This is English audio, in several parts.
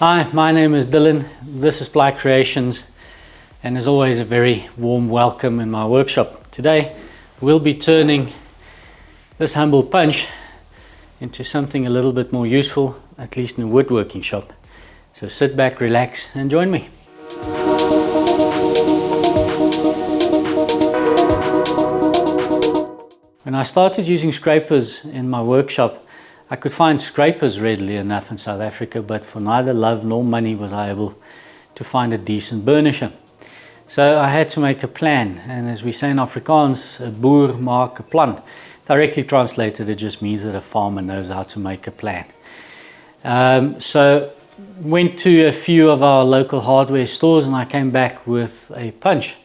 Hi, my name is Dylan. This is Ply Creations, and as always a very warm welcome in my workshop. Today we'll be turning this humble punch into something a little bit more useful, at least in a woodworking shop. So sit back, relax and join me. When I started using scrapers in my workshop, I could find scrapers readily enough in South Africa, but for neither love nor money was I able to find a decent burnisher. So I had to make a plan, and as we say in Afrikaans, 'n boer maak 'n plan. Directly translated, it just means that a farmer knows how to make a plan. So went to a few of our local hardware stores and I came back with a punch.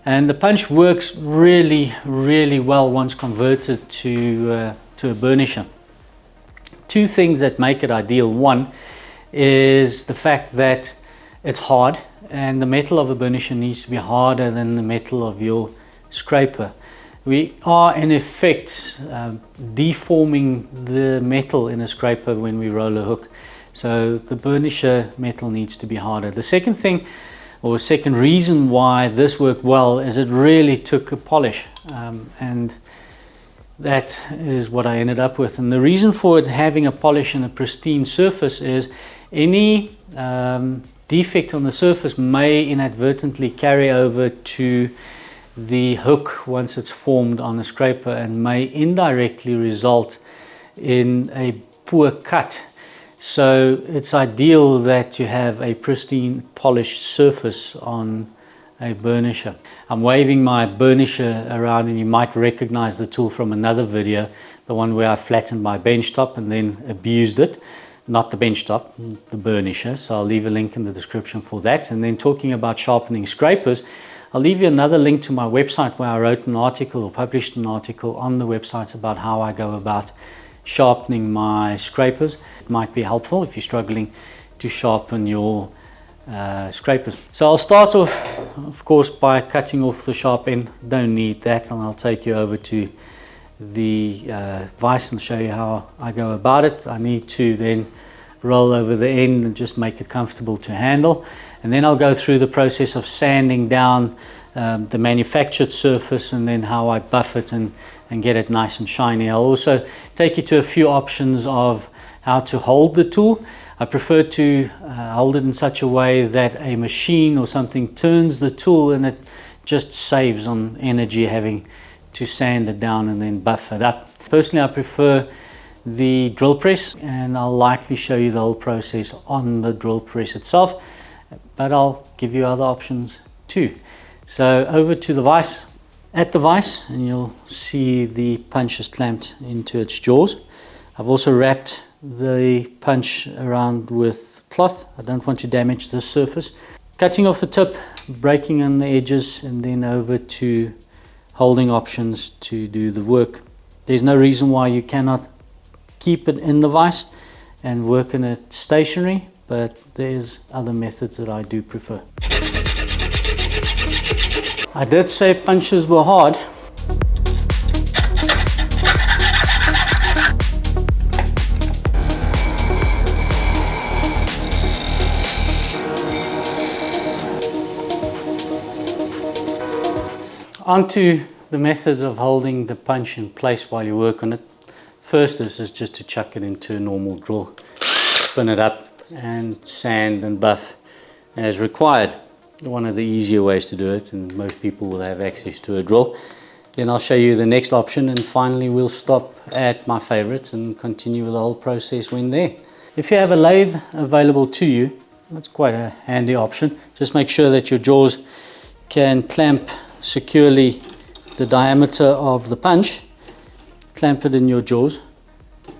And the punch works really well once converted to a burnisher. Two things that make it ideal. One is the fact that it's hard, and the metal of a burnisher needs to be harder than the metal of your scraper. We are in effect deforming the metal in a scraper when we roll a hook. So the burnisher metal needs to be harder. The second thing, or second reason why this worked well, is it really took a polish, and that is what I ended up with. And the reason for it having a polish and a pristine surface is any defect on the surface may inadvertently carry over to the hook once it's formed on a scraper and may indirectly result in a poor cut. So it's ideal that you have a pristine polished surface on a burnisher. I'm waving my burnisher around and you might recognize the tool from another video, the one where I flattened my bench top and then abused it. Not the bench top, the burnisher. So I'll leave a link in the description for that. And then talking about sharpening scrapers, I'll leave you another link to my website where I wrote an article or published an article on the website about how I go about sharpening my scrapers. It might be helpful if you're struggling to sharpen your scrapers. So I'll start off, of course, by cutting off the sharp end. Don't need that, and I'll take you over to the vise and show you how I go about it. I need to then roll over the end and just make it comfortable to handle, and then I'll go through the process of sanding down the manufactured surface and then how I buff it and get it nice and shiny. I'll also take you to a few options of how to hold the tool. I prefer to hold it in such a way that a machine or something turns the tool, and it just saves on energy having to sand it down and then buff it up. Personally, I prefer the drill press, and I'll likely show you the whole process on the drill press itself, but I'll give you other options too. So over to the vise. At the vise, and you'll see the punch is clamped into its jaws. I've also wrapped the punch around with cloth. I don't want to damage this surface. Cutting off the tip, breaking on the edges, and then over to holding options to do the work. There's no reason why you cannot keep it in the vise and work in it stationary, but there's other methods that I do prefer. I did say punches were hard. Onto the methods of holding the punch in place while you work on it. First is just to chuck it into a normal drill, spin it up and sand and buff as required. One of the easier ways to do it, and most people will have access to a drill. Then I'll show you the next option, and finally we'll stop at my favorite and continue with the whole process when there. If you have a lathe available to you, that's quite a handy option. Just make sure that your jaws can clamp securely the diameter of the punch. Clamp it in your jaws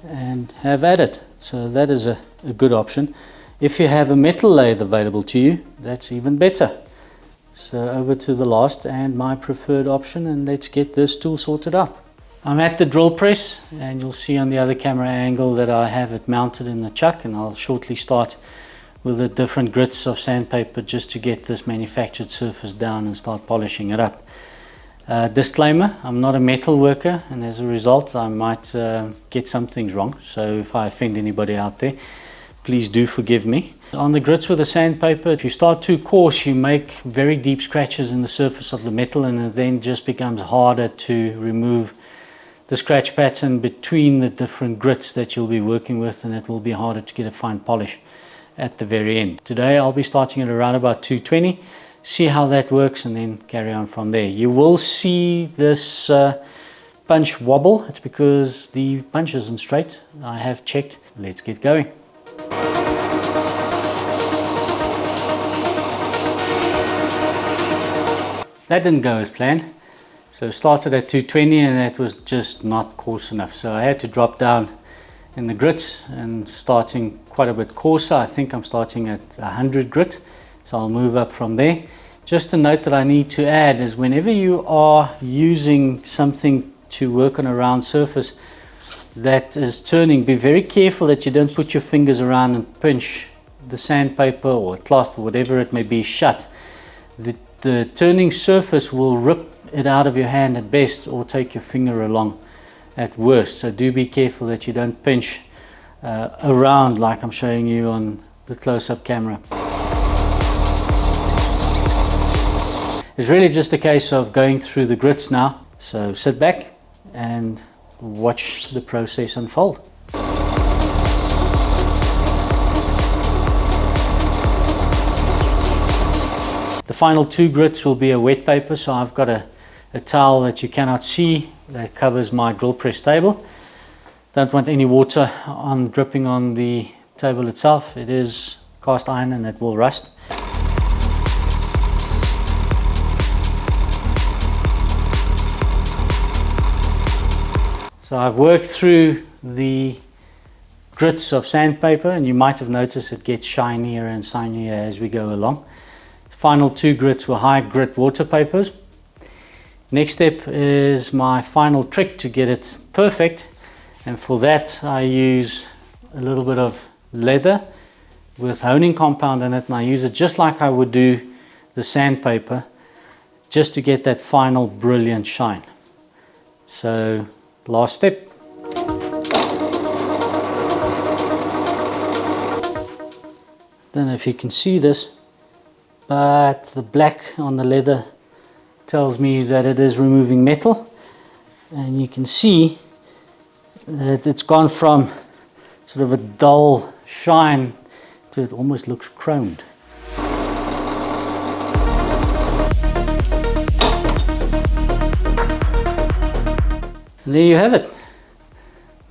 and have at it. So that is a good option. If you have a metal lathe available to you, that's even better. So over to the last and my preferred option, and let's get this tool sorted out. I'm at the drill press, and you'll see on the other camera angle that I have it mounted in the chuck, and I'll shortly start with the different grits of sandpaper just to get this manufactured surface down and start polishing it up. Disclaimer, I'm not a metal worker, and as a result I might get some things wrong, so if I offend anybody out there, please do forgive me. On the grits with the sandpaper, if you start too coarse, you make very deep scratches in the surface of the metal, and it then just becomes harder to remove the scratch pattern between the different grits that you'll be working with, and it will be harder to get a fine polish at the very end. Today I'll be starting at around about 220, see how that works, and then carry on from there. You will see this punch wobble. It's because the punch isn't straight. I have checked. Let's get going. That didn't go as planned. So started at 220 and that was just not coarse enough. So I had to drop down in the grits and starting quite a bit coarser. I think I'm starting at 100 grit. So I'll move up from there. Just a note that I need to add is whenever you are using something to work on a round surface that is turning, be very careful that you don't put your fingers around and pinch the sandpaper or cloth or whatever it may be shut. The turning surface will rip it out of your hand at best, or take your finger along at worst. So do be careful that you don't pinch around like I'm showing you on the close-up camera. It's really just a case of going through the grits now. So sit back and watch the process unfold. The final two grits will be a wet paper, so I've got a towel that you cannot see that covers my drill press table. Don't want any water dripping on the table itself. It is cast iron and it will rust. So I've worked through the grits of sandpaper, and you might have noticed it gets shinier and shinier as we go along. Final two grits were high grit water papers. Next step is my final trick to get it perfect, and for that I use a little bit of leather with honing compound in it, and I use it just like I would do the sandpaper, just to get that final brilliant shine. So last step. Don't know if you can see this, but the black on the leather tells me that it is removing metal, and you can see that it's gone from sort of a dull shine to it almost looks chromed. And there you have it,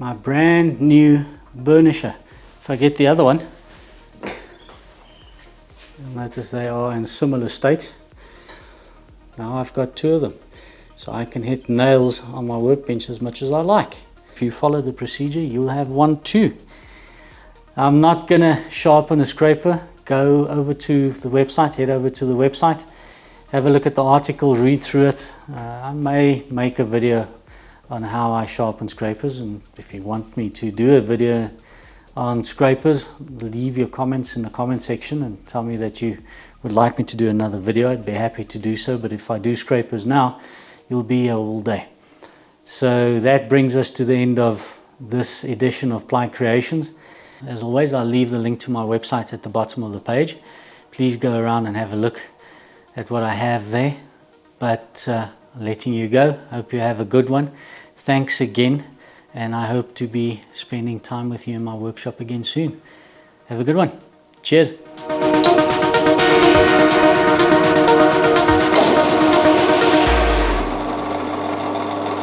my brand new burnisher. If I get the other one, you'll notice they are in similar states. Now I've got two of them, so I can hit nails on my workbench as much as I like. If you follow the procedure, you'll have one too. I'm not going to sharpen a scraper. Go over to the website, head over to the website, have a look at the article, read through it. I may make a video on how I sharpen scrapers, and if you want me to do a video on scrapers, leave your comments in the comment section and tell me that you would like me to do another video. I'd be happy to do so, but if I do scrapers now, you'll be here all day. So that brings us to the end of this edition of Ply Creations. As always, I'll leave the link to my website at the bottom of the page. Please go around and have a look at what I have there. But letting you go, hope you have a good one. Thanks again, and I hope to be spending time with you in my workshop again soon. Have a good one. Cheers.